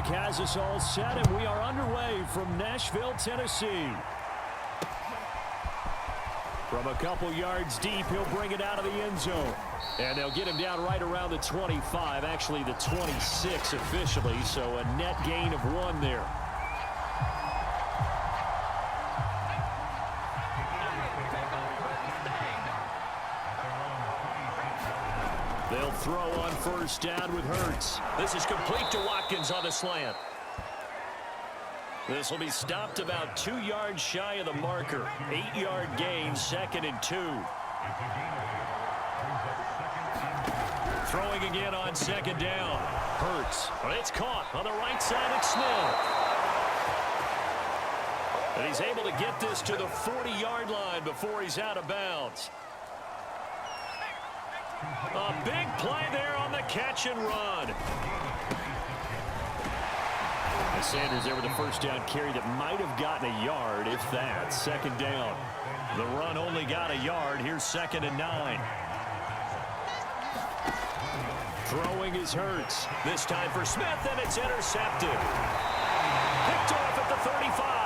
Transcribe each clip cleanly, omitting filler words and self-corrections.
has us all set, and we are underway from Nashville, Tennessee. From a couple yards deep, he'll bring it out of the end zone. And they'll get him down right around the 25, actually the 26 officially, so a net gain of 1 there. They'll throw on first down with Hurts. This is complete to Watkins on the slant. This will be stopped about 2 yards shy of the marker. 8-yard gain, 2nd and 2. Throwing again on 2nd down. Hurts. It's caught on the right side of Smith. And he's able to get this to the 40-yard line before he's out of bounds. A big play there on the catch and run. And Sanders there with a first down carry that might have gotten a yard, if that. 2nd down. The run only got a yard. Here's 2nd and 9. Throwing is Hurts. This time for Smith, and it's intercepted. Picked off at the 35.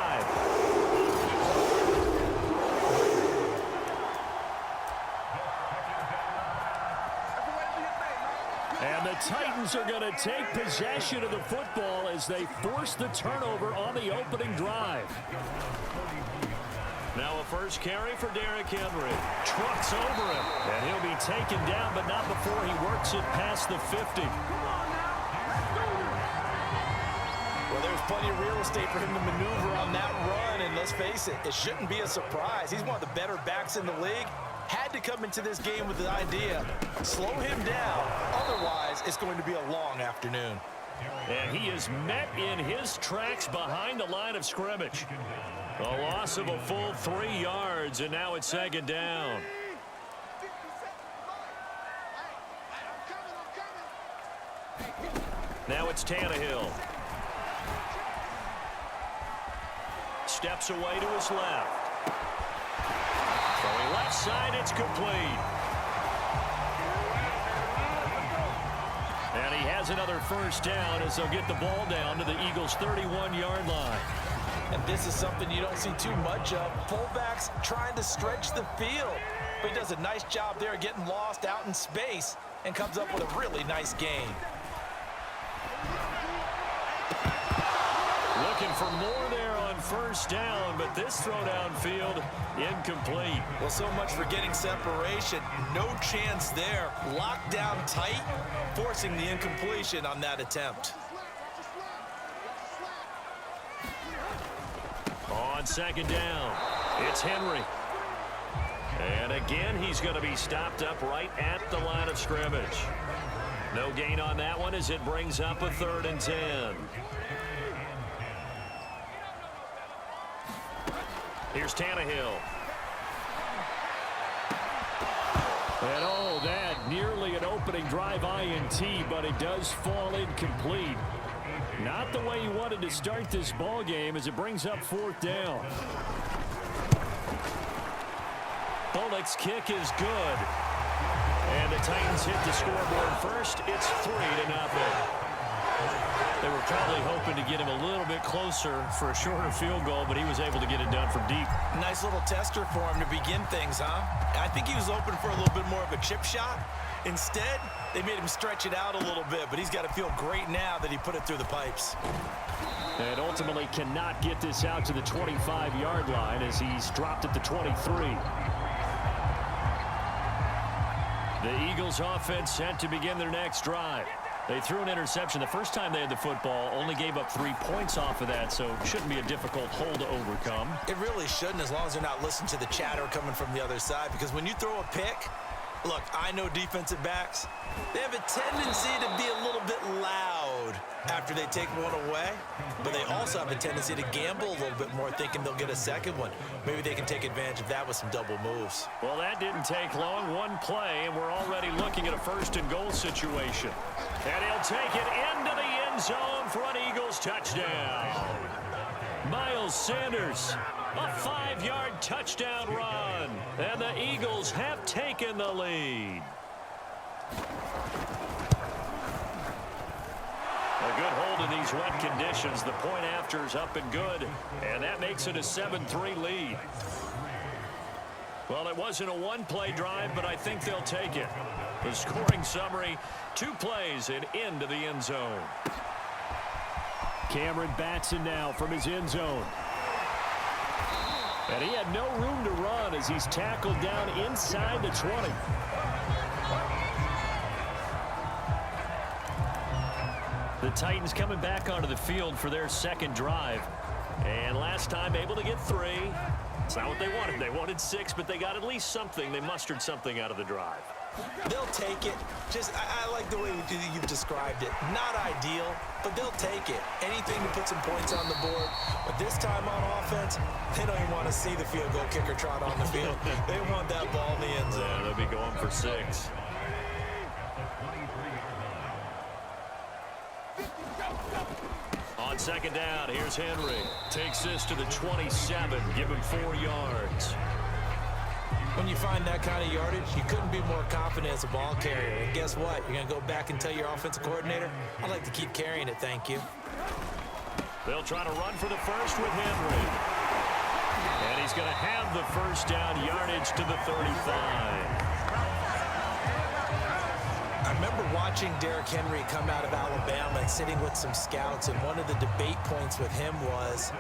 And the Titans are going to take possession of the football as they force the turnover on the opening drive. Now a first carry for Derrick Henry. Trucks over him, and he'll be taken down, but not before he works it past the 50. Well, there's plenty of real estate for him to maneuver on that run, and let's face it, it shouldn't be a surprise. He's one of the better backs in the league. Had to come into this game with the idea, slow him down, otherwise it's going to be a long afternoon. And he is met in his tracks behind the line of scrimmage. A loss of a full 3 yards, and now it's 2nd down. Now it's Tannehill. Steps away to his left. Throwing left side, it's complete. And he has another first down as they'll get the ball down to the Eagles' 31-yard line. And this is something you don't see too much of. Fullbacks trying to stretch the field. But he does a nice job there getting lost out in space and comes up with a really nice gain. Looking for more there on first down, but this throw downfield incomplete. Well, so much for getting separation. No chance there. Locked down tight, forcing the incompletion on that attempt. On 2nd down, it's Henry. And again, he's going to be stopped up right at the line of scrimmage. No gain on that one as it brings up a 3rd and 10. Here's Tannehill. And oh, that nearly an opening drive INT, but it does fall incomplete. Not the way he wanted to start this ball game as it brings up 4th down. Bullock's kick is good. And the Titans hit the scoreboard first. It's 3-0. They were probably hoping to get him a little bit closer for a shorter field goal, but he was able to get it done from deep. Nice little tester for him to begin things, huh? I think he was open for a little bit more of a chip shot. Instead, they made him stretch it out a little bit, but he's got to feel great now that he put it through the pipes. And ultimately cannot get this out to the 25-yard line as he's dropped at the 23. The Eagles offense set to begin their next drive. They threw an interception the first time they had the football, only gave up 3 points off of that, so it shouldn't be a difficult hole to overcome. It really shouldn't, as long as they're not listening to the chatter coming from the other side, because when you throw a pick, look, I know defensive backs, they have a tendency to be a little bit loud after they take one away, but they also have a tendency to gamble a little bit more, thinking they'll get a second one. Maybe they can take advantage of that with some double moves. Well, that didn't take long. One play, and we're already looking at a 1st and goal situation. And he'll take it into the end zone for an Eagles touchdown. Miles Sanders, a 5-yard touchdown run. And the Eagles have taken the lead. A good hold in these wet conditions. The point after is up and good, and that makes it a 7-3 lead. Well, it wasn't a one-play drive, but I think they'll take it. The scoring summary, 2 plays and into the end zone. Cameron Batson now from his end zone. And he had no room to run as he's tackled down inside the 20. The Titans coming back onto the field for their second drive. And last time able to get 3. It's not what they wanted. They wanted 6, but they got at least something. They mustered something out of the drive. They'll take it. I like the way you've described it. Not ideal, but they'll take it. Anything to put some points on the board. But this time on offense, they don't even want to see the field goal kicker trot on the field. They want that ball in the end zone. Yeah, they'll be going for 6. On second down, here's Henry. Takes this to the 27. Give him 4 yards. When you find that kind of yardage, you couldn't be more confident as a ball carrier. And guess what? You're going to go back and tell your offensive coordinator, I'd like to keep carrying it, thank you. They'll try to run for the first with Henry. And he's going to have the first down, yardage to the 35. I remember watching Derrick Henry come out of Alabama and sitting with some scouts, and one of the debate points with him was,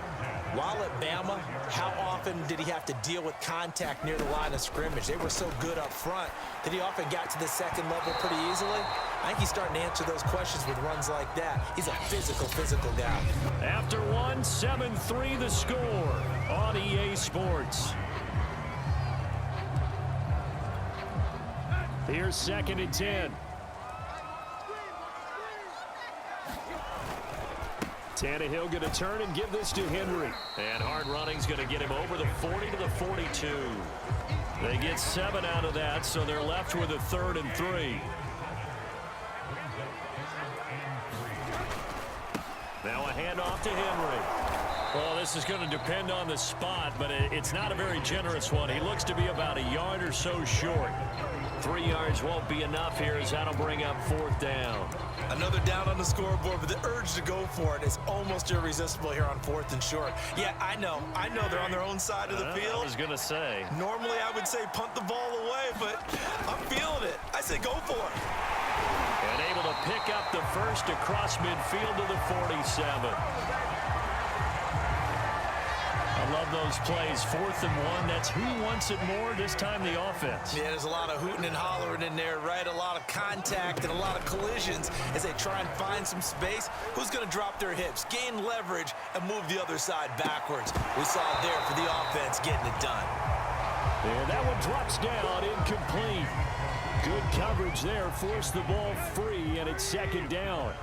while at Bama, how often did he have to deal with contact near the line of scrimmage? They were so good up front that he often got to the second level pretty easily. I think he's starting to answer those questions with runs like that. He's a physical guy. After 1, 7-3 the score on EA Sports. Here's 2nd and 10. Tannehill going to turn and give this to Henry. And hard running's going to get him over the 40 to the 42. They get 7 out of that, so they're left with a 3rd and 3. Now a handoff to Henry. Well, this is going to depend on the spot, but it's not a very generous one. He looks to be about a yard or so short. 3 yards won't be enough here as that'll bring up 4th down. Another down on the scoreboard, but the urge to go for it is almost irresistible here on 4th and short. Yeah, I know they're on their own side of the field. I was going to say. Normally I would say punt the ball away, but I'm feeling it. I say go for it. And able to pick up the first across midfield to the 47. I love those plays. 4th and 1. That's who wants it more, this time the offense. Yeah, there's a lot of hooting and hollering in there, right? A lot of contact and a lot of collisions as they try and find some space. Who's going to drop their hips, gain leverage, and move the other side backwards? We saw it there for the offense getting it done. And that one drops down, incomplete. Good coverage there, forced the ball free, and it's 2nd down.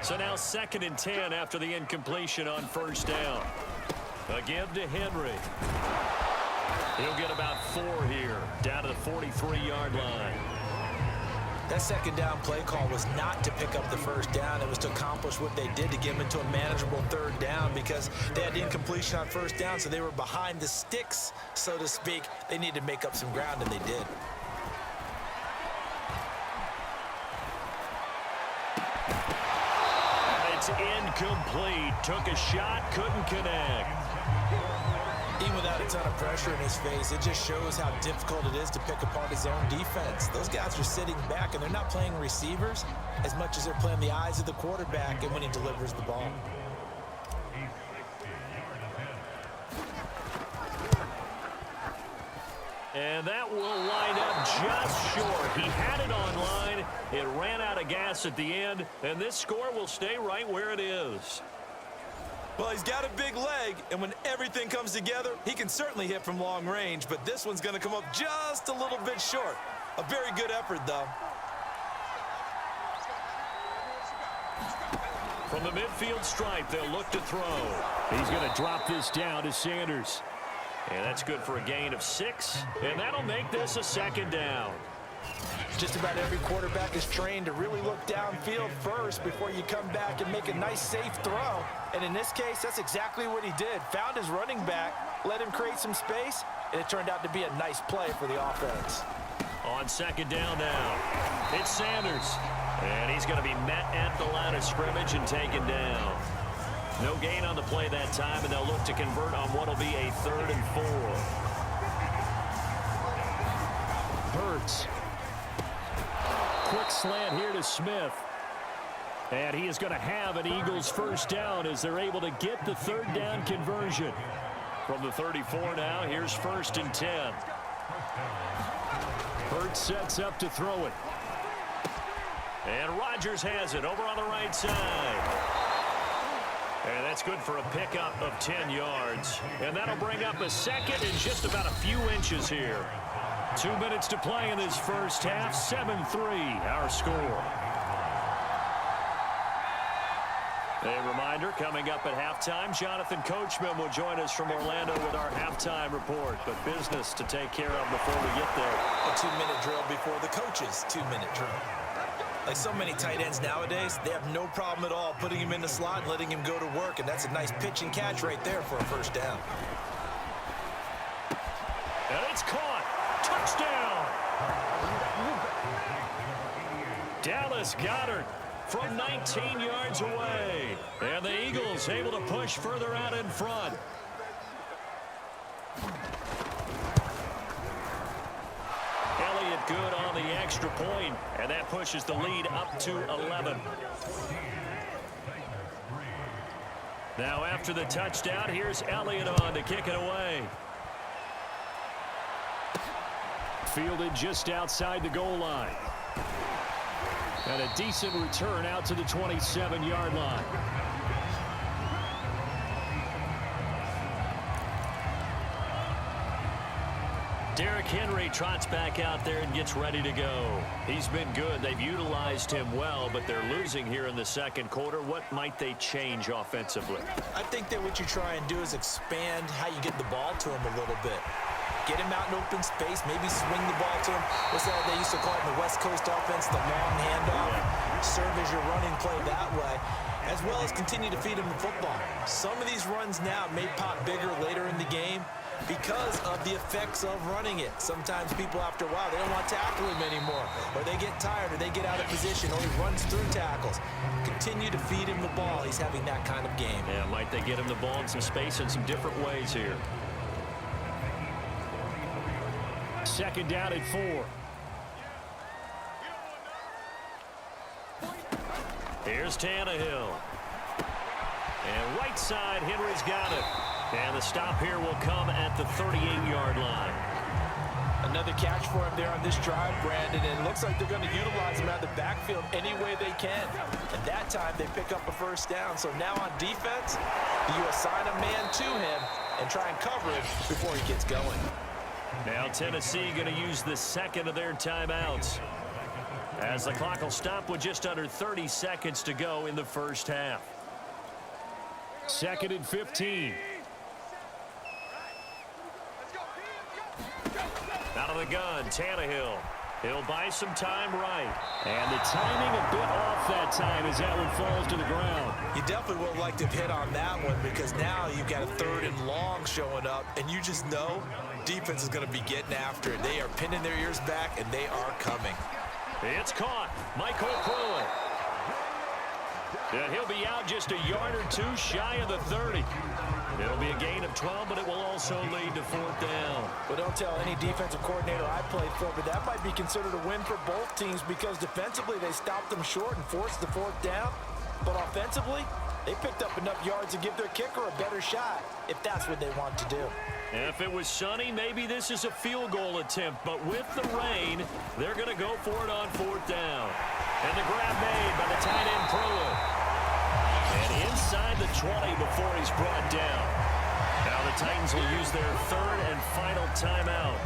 So now 2nd and 10 after the incompletion on 1st down. A give to Henry. He'll get about 4 here, down to the 43-yard line. That 2nd down play call was not to pick up the 1st down. It was to accomplish what they did to get them into a manageable 3rd down because they had incompletion on 1st down, so they were behind the sticks, so to speak. They needed to make up some ground, and they did. It's incomplete. Took a shot, couldn't connect. Even without a ton of pressure in his face, it just shows how difficult it is to pick apart his own defense. Those guys are sitting back, and they're not playing receivers as much as they're playing the eyes of the quarterback and when he delivers the ball. And that will line up just short. He had it on line. It ran out of gas at the end, and this score will stay right where it is. Well, he's got a big leg, and when everything comes together, he can certainly hit from long range, but this one's going to come up just a little bit short. A very good effort, though. From the midfield stripe, they'll look to throw. He's going to drop this down to Sanders. And that's good for a gain of 6, and that'll make this a 2nd down. Just about every quarterback is trained to really look downfield first before you come back and make a nice, safe throw. And in this case, that's exactly what he did. Found his running back, let him create some space, and it turned out to be a nice play for the offense. On 2nd down now, it's Sanders. And he's going to be met at the line of scrimmage and taken down. No gain on the play that time, and they'll look to convert on what will be a 3rd and 4. Hurts. Quick slant here to Smith. And he is going to have an Eagles first down as they're able to get the 3rd down conversion. From the 34 now, here's 1st and 10. Hurts sets up to throw it. And Rodgers has it over on the right side. And that's good for a pickup of 10 yards. And that'll bring up a 2nd and just about a few inches here. 2 minutes to play in this first half. 7-3 our score. A reminder, coming up at halftime, Jonathan Coachman will join us from Orlando with our halftime report. But business to take care of before we get there. A 2-minute drill before the coach's 2-minute drill. Like so many tight ends nowadays, they have no problem at all putting him in the slot and letting him go to work. And that's a nice pitch and catch right there for a first down. And it's caught. Touchdown. Dallas Goedert from 19 yards away. And the Eagles able to push further out in front. Elliott good on the extra point, and that pushes the lead up to 11. Now after the touchdown, here's Elliott on to kick it away. Fielded just outside the goal line. And a decent return out to the 27-yard line. Derrick Henry trots back out there and gets ready to go. He's been good. They've utilized him well, but they're losing here in the second quarter. What might they change offensively? I think that what you try and do is expand how you get the ball to him a little bit. Get him out in open space, maybe swing the ball to him. What's that they used to call it in the West Coast offense, the long handoff? Yeah. Serve as your running play that way, as well as continue to feed him the football. Some of these runs now may pop bigger later in the game because of the effects of running it. Sometimes people, after a while, they don't want to tackle him anymore, or they get tired, or they get out of position, or he runs through tackles. Continue to feed him the ball. He's having that kind of game. Yeah, might they get him the ball in some space in some different ways here. 2nd down and 4. Here's Tannehill. And right side, Henry's got it. And the stop here will come at the 38-yard line. Another catch for him there on this drive, Brandon, and it looks like they're going to utilize him out of the backfield any way they can. And that time, they pick up a first down. So now on defense, you assign a man to him and try and cover it before he gets going. Now Tennessee going to use the 2nd of their timeouts, as the clock will stop with just under 30 seconds to go in the first half. 2nd and 15. Out of the gun, Tannehill. He'll buy some time right. And the timing a bit off that time as that one falls to the ground. You definitely would like to have hit on that one, because now you've got a 3rd and long showing up, and you just know defense is going to be getting after it. They are pinning their ears back, and they are coming. It's caught. Michael Pruitt. And he'll be out just a yard or two shy of the 30. It'll be a gain of 12, but it will also lead to 4th down. Well, don't tell any defensive coordinator I played for, but that might be considered a win for both teams, because defensively they stopped them short and forced the 4th down. But offensively, they picked up enough yards to give their kicker a better shot, if that's what they want to do. If it was sunny, maybe this is a field goal attempt. But with the rain, they're going to go for it on 4th down. And the grab made by the tight end Pruitt. And inside the 20 before he's brought down. Now the Titans will use their 3rd and final timeout,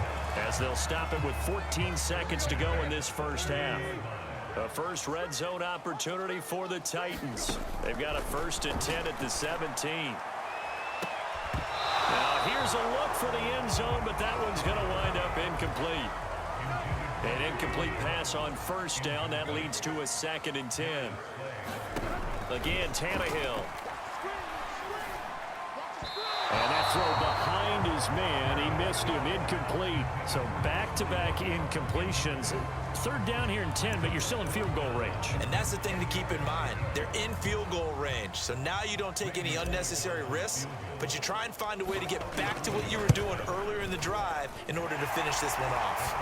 as they'll stop it with 14 seconds to go in this first half. A first red zone opportunity for the Titans. They've got a 1st and 10 at the 17. Now here's a look for the end zone, but that one's going to wind up incomplete. An incomplete pass on 1st down. That leads to a 2nd and 10. Again, Tannehill. And that throw behind his man, he missed him, incomplete. So back-to-back incompletions. Third down here in 10, but you're still in field goal range. And that's the thing to keep in mind. They're in field goal range. So now you don't take any unnecessary risks, but you try and find a way to get back to what you were doing earlier in the drive in order to finish this one off.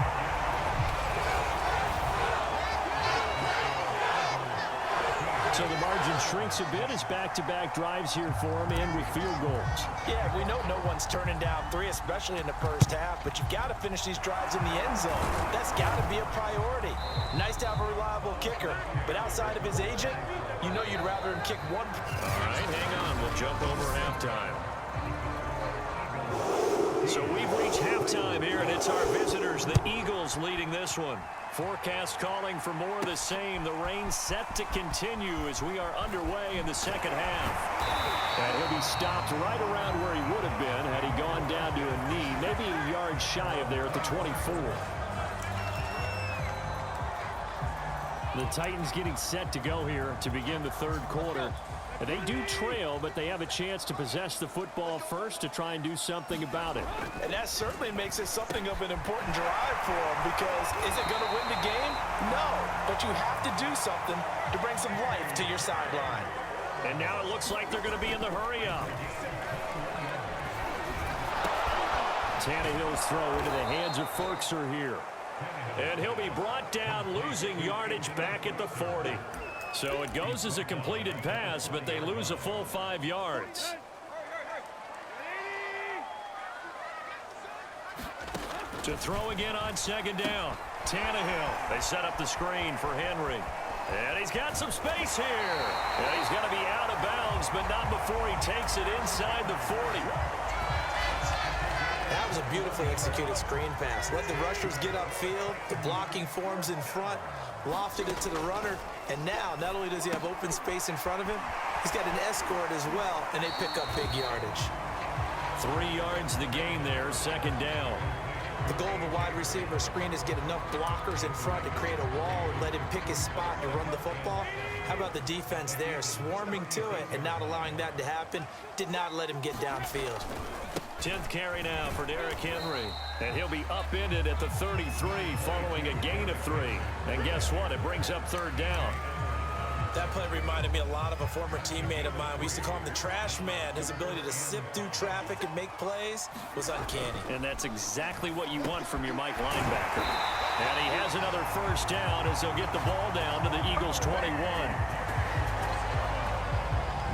So the margin shrinks a bit as back-to-back drives here for him and with field goals. Yeah, we know no one's turning down 3, especially in the first half, but you've got to finish these drives in the end zone. That's got to be a priority. Nice to have a reliable kicker, but outside of his agent, you know you'd rather him kick one. All right, hang on. We'll jump over halftime. So we've reached halftime here, and it's our visitors, the Eagles, leading this one. Forecast calling for more of the same. The rain set to continue as we are underway in the second half. And he'll be stopped right around where he would have been had he gone down to a knee, maybe a yard shy of there at the 24. The Titans getting set to go here to begin the third quarter. They do trail, but they have a chance to possess the football first to try and do something about it. And that certainly makes it something of an important drive for them, because is it going to win the game? No, but you have to do something to bring some life to your sideline. And now it looks like they're going to be in the hurry-up. Tannehill's throw into the hands of Ferkser here. And he'll be brought down, losing yardage back at the 40. So it goes as a completed pass, but they lose a full 5 yards. To throw again on second down. Tannehill. They set up the screen for Henry. And he's got some space here. And he's going to be out of bounds, but not before he takes it inside the 40. That was a beautifully executed screen pass. Let the rushers get upfield. The blocking forms in front. Lofted it to the runner. And now, not only does he have open space in front of him, he's got an escort as well, and they pick up big yardage. 3 yards the gain there, second down. The goal of a wide receiver screen is get enough blockers in front to create a wall and let him pick his spot to run the football. How about the defense there, swarming to it and not allowing that to happen? Did not let him get downfield. 10th carry now for Derrick Henry. And he'll be upended at the 33 following a gain of 3. And guess what? It brings up third down. That play reminded me a lot of a former teammate of mine. We used to call him the trash man. His ability to sift through traffic and make plays was uncanny. And that's exactly what you want from your Mike linebacker. And he has another first down as he'll get the ball down to the Eagles 21.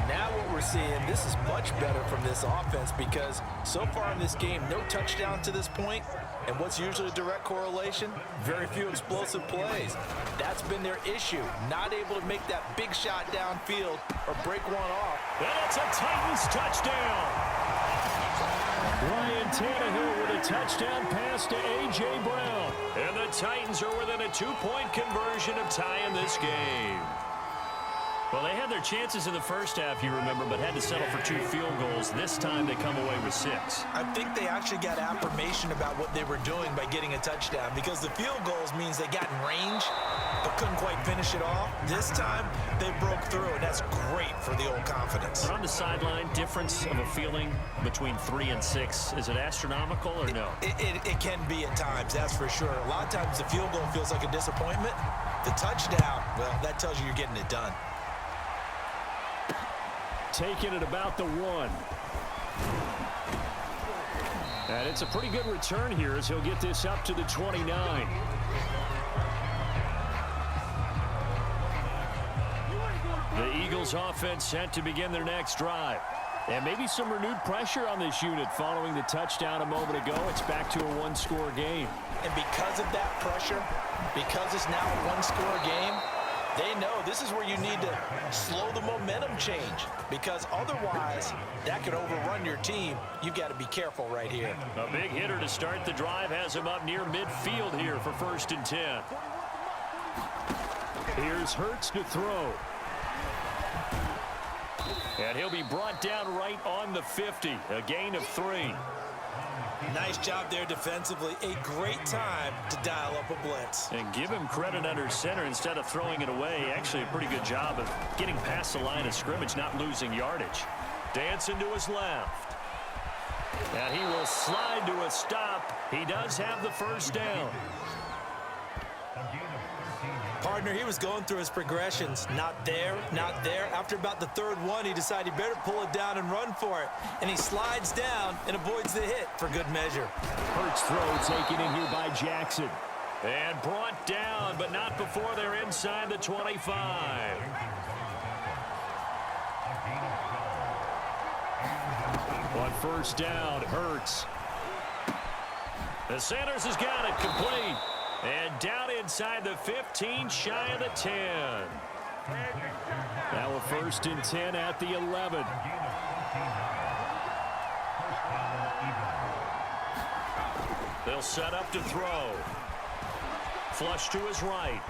Now what we're seeing, this is much better from this offense, because so far in this game, no touchdown to this point. And what's usually a direct correlation? Very few explosive plays. That's been their issue. Not able to make that big shot downfield or break one off. And it's a Titans touchdown. Ryan Tannehill with a touchdown pass to A.J. Brown. And the Titans are within a 2-point conversion of tying this game. Well, they had their chances in the first half, you remember, but had to settle for 2 field goals. This time they come away with 6. I think they actually got affirmation about what they were doing by getting a touchdown, because the field goals means they got in range but couldn't quite finish it off. This time they broke through, and that's great for the old confidence. But on the sideline, difference of a feeling between 3 and 6, is it astronomical or no? It can be at times, that's for sure. A lot of times the field goal feels like a disappointment. The touchdown, well, that tells you you're getting it done. Taking it about the 1. And it's a pretty good return here as he'll get this up to the 29. The Eagles offense set to begin their next drive. And maybe some renewed pressure on this unit following the touchdown a moment ago. It's back to a 1-score game. And because of that pressure, because it's now a 1-score game, they know this is where you need to slow the momentum change, because otherwise that could overrun your team. You've got to be careful right here. A big hitter to start the drive has him up near midfield here for 1st and 10. Here's Hurts to throw. And he'll be brought down right on the 50, a gain of 3. Nice job there defensively. A great time to dial up a blitz. And give him credit under center instead of throwing it away. Actually, a pretty good job of getting past the line of scrimmage, not losing yardage. Dancing to his left. And he will slide to a stop. He does have the first down. Partner, he was going through his progressions. Not there, not there. After about the third one, he decided he better pull it down and run for it. And he slides down and avoids the hit for good measure. Hurts throw taken in here by Jackson. And brought down, but not before they're inside the 25. On first down, Hurts. The Sanders has got it complete. And down inside the 15, shy of the 10. Now a 1st and 10 at the 11. They'll set up to throw. Flush to his right.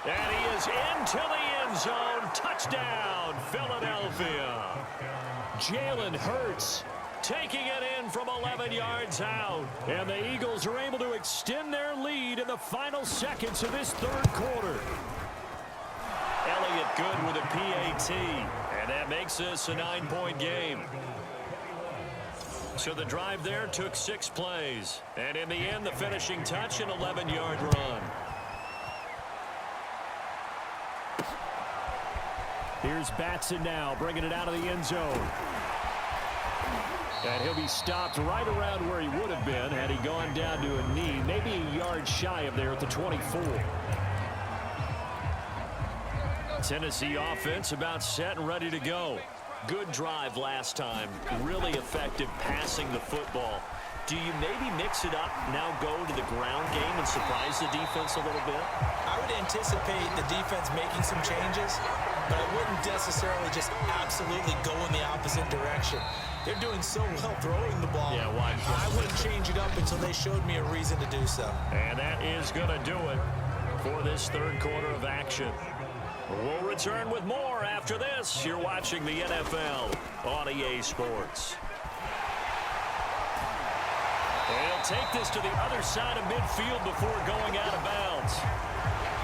And he is into the end zone. Touchdown, Philadelphia. Jalen Hurts taking it in from 11 yards out. And the Eagles are able to extend their lead in the final seconds of this third quarter. Elliott good with a PAT. And that makes this a 9-point game. So the drive there took 6 plays. And in the end, the finishing touch, an 11-yard run. Here's Batson now, bringing it out of the end zone. And he'll be stopped right around where he would have been had he gone down to a knee, maybe a yard shy of there at the 24. Tennessee offense about set and ready to go. Good drive last time. Really effective passing the football. Do you maybe mix it up, now go to the ground game and surprise the defense a little bit? I would anticipate the defense making some changes, but I wouldn't necessarily just absolutely go in the opposite direction. They're doing so well throwing the ball. Yeah, why? I wouldn't change it up until they showed me a reason to do so. And that is going to do it for this third quarter of action. We'll return with more after this. You're watching the NFL on EA Sports. And he'll take this to the other side of midfield before going out of bounds.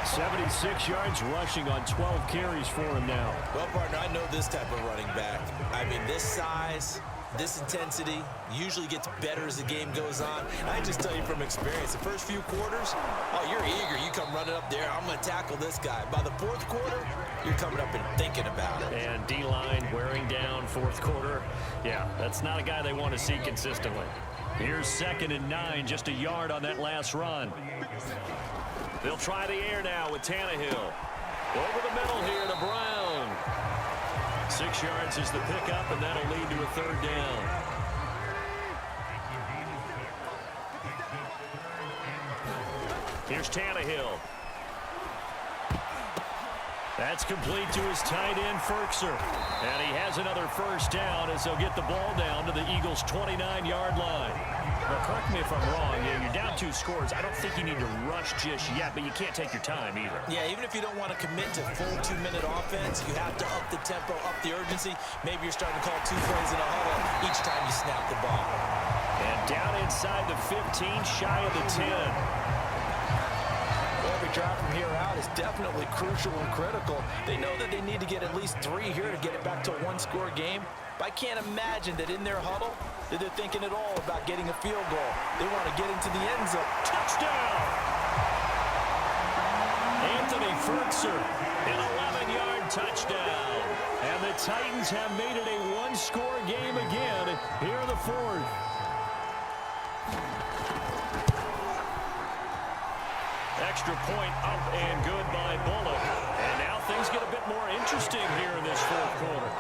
76 yards rushing on 12 carries for him now. Well, partner, I know this type of running back. I mean, this size, this intensity usually gets better as the game goes on. I just tell you from experience, the first few quarters, oh, you're eager. You come running up there, I'm going to tackle this guy. By the fourth quarter, you're coming up and thinking about it. And D-line wearing down fourth quarter. Yeah, that's not a guy they want to see consistently. Here's 2nd and 9, just a yard on that last run. They'll try the air now with Tannehill. Over the middle here to Brown. 6 yards is the pickup, and that'll lead to a 3rd down. Here's Tannehill. That's complete to his tight end, Ferkser. And he has another first down as they'll get the ball down to the Eagles' 29-yard line. Well, correct me if I'm wrong. You're down 2 scores. I don't think you need to rush just yet, but you can't take your time either. Yeah, even if you don't want to commit to full 2-minute offense, you have to up the tempo, up the urgency. Maybe you're starting to call 2 plays in a huddle each time you snap the ball. And down inside the 15, shy of the 10. Every drive from here out is definitely crucial and critical. They know that they need to get at least 3 here to get it back to a 1-score game. But I can't imagine that in their huddle that they're thinking at all about getting a field goal. They want to get into the end zone. Touchdown! Anthony Ferkser, an 11-yard touchdown. And the Titans have made it a 1-score game again here in the 4th. Extra point up and good by Bullock. And now things get a bit more interesting here in this 4th quarter.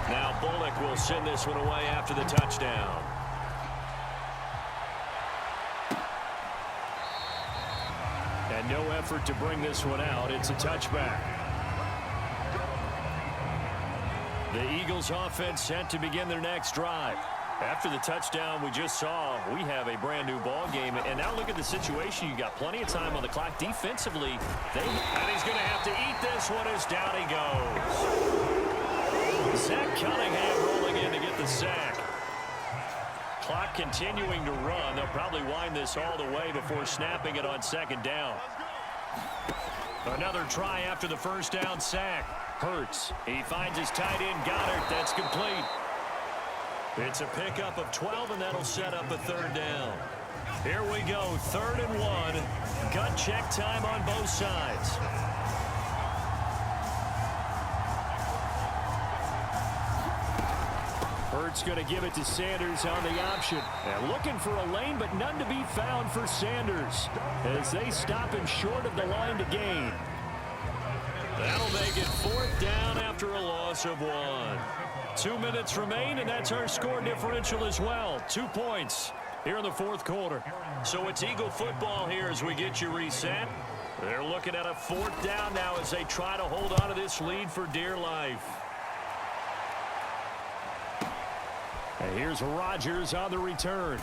Now Bullock will send this one away after the touchdown. And no effort to bring this one out. It's a touchback. The Eagles offense set to begin their next drive. After the touchdown we just saw, we have a brand new ball game. And now look at the situation. You got plenty of time on the clock defensively. And he's going to have to eat this one as down he goes. Zach Cunningham rolling in to get the sack. Clock continuing to run. They'll probably wind this all the way before snapping it on 2nd down. Another try after the first down sack. Hurts. He finds his tight end, Goddard. That's complete. It's a pickup of 12, and that'll set up a third down. Here we go, 3rd and 1. Gut check time on both sides. Hurts going to give it to Sanders on the option. And looking for a lane, but none to be found for Sanders as they stop him short of the line to gain. That'll make it 4th down after a loss of 1. 2 minutes remain, and that's our score differential as well. 2 points here in the 4th quarter. So it's Eagle football here as we get you reset. They're looking at a 4th down now as they try to hold on to this lead for dear life. And here's Rodgers on the return.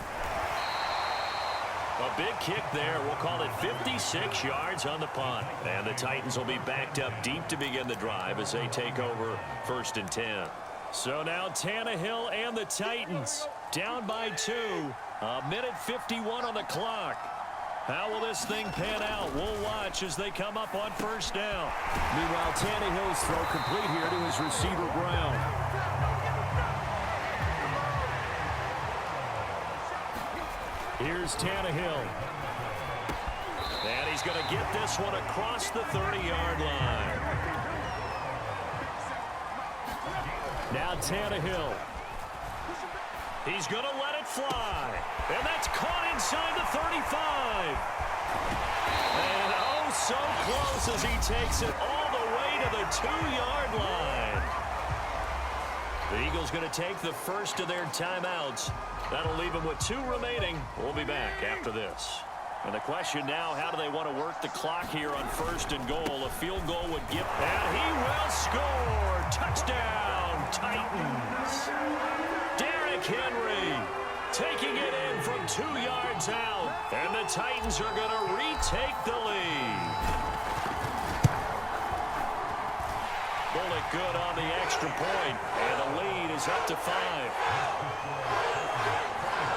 A big kick there. We'll call it 56 yards on the punt. And the Titans will be backed up deep to begin the drive as they take over 1st and 10. So now Tannehill and the Titans down by 2. 1:51 on the clock. How will this thing pan out? We'll watch as they come up on 1st down. Meanwhile, Tannehill's throw complete here to his receiver, Brown. Here's Tannehill. And he's going to get this one across the 30-yard line. Now Tannehill. He's going to let it fly. And that's caught inside the 35. And oh, so close as he takes it all the way to the 2-yard line. The Eagles going to take the first of their timeouts. That'll leave them with 2 remaining. We'll be back after this. And the question now, how do they want to work the clock here on 1st and goal? A field goal would give, and he will score. Touchdown, Titans. Derrick Henry taking it in from 2 yards out. And the Titans are going to retake the lead. Bullock good on the extra point, and the lead is up to 5.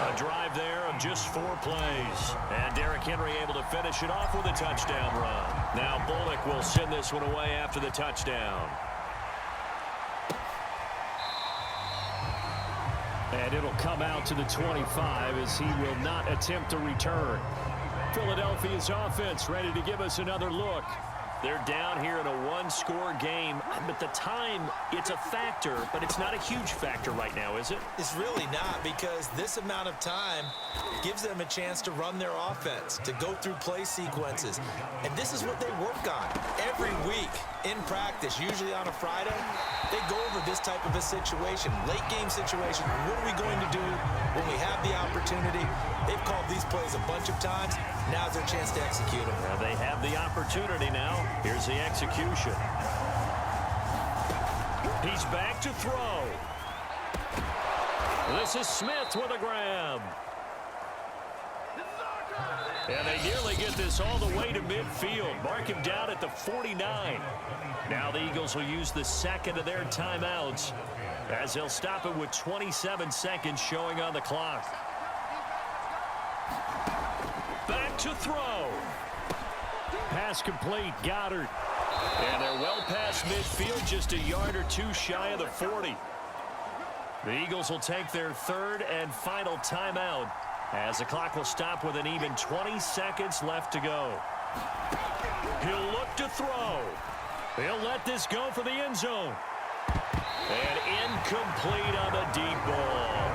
A drive there of just 4 plays. And Derrick Henry able to finish it off with a touchdown run. Now Bullock will send this one away after the touchdown. And it'll come out to the 25 as he will not attempt to return. Philadelphia's offense ready to give us another look. They're down here in a 1-score game. But the time, it's a factor, but it's not a huge factor right now, is it? It's really not, because this amount of time gives them a chance to run their offense, to go through play sequences. And this is what they work on every week in practice, usually on a Friday. They go over this type of a situation, late game situation. What are we going to do when we have the opportunity? They've called these plays a bunch of times. Now's their chance to execute them. Well, they have the opportunity now. Here's the execution. He's back to throw. This is Smith with a grab. And they nearly get this all the way to midfield. Mark him down at the 49. Now the Eagles will use the second of their timeouts as they'll stop it with 27 seconds showing on the clock. Back to throw. Pass complete, Goddard. And they're well past midfield, just a yard or 2 shy of the 40. The Eagles will take their 3rd and final timeout as the clock will stop with an even 20 seconds left to go. He'll look to throw. He'll let this go for the end zone. And incomplete on the deep ball.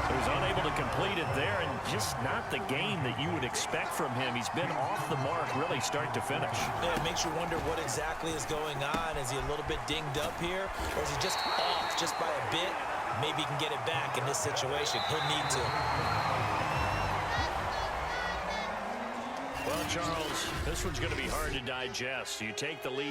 He was unable to complete it there, and just not the game that you would expect from him. He's been off the mark really start to finish. Yeah, it makes you wonder what exactly is going on. Is he a little bit dinged up here, or is he just off just by a bit? Maybe he can get it back in this situation. He'll need to. Well, Charles, this one's going to be hard to digest. You take the lead.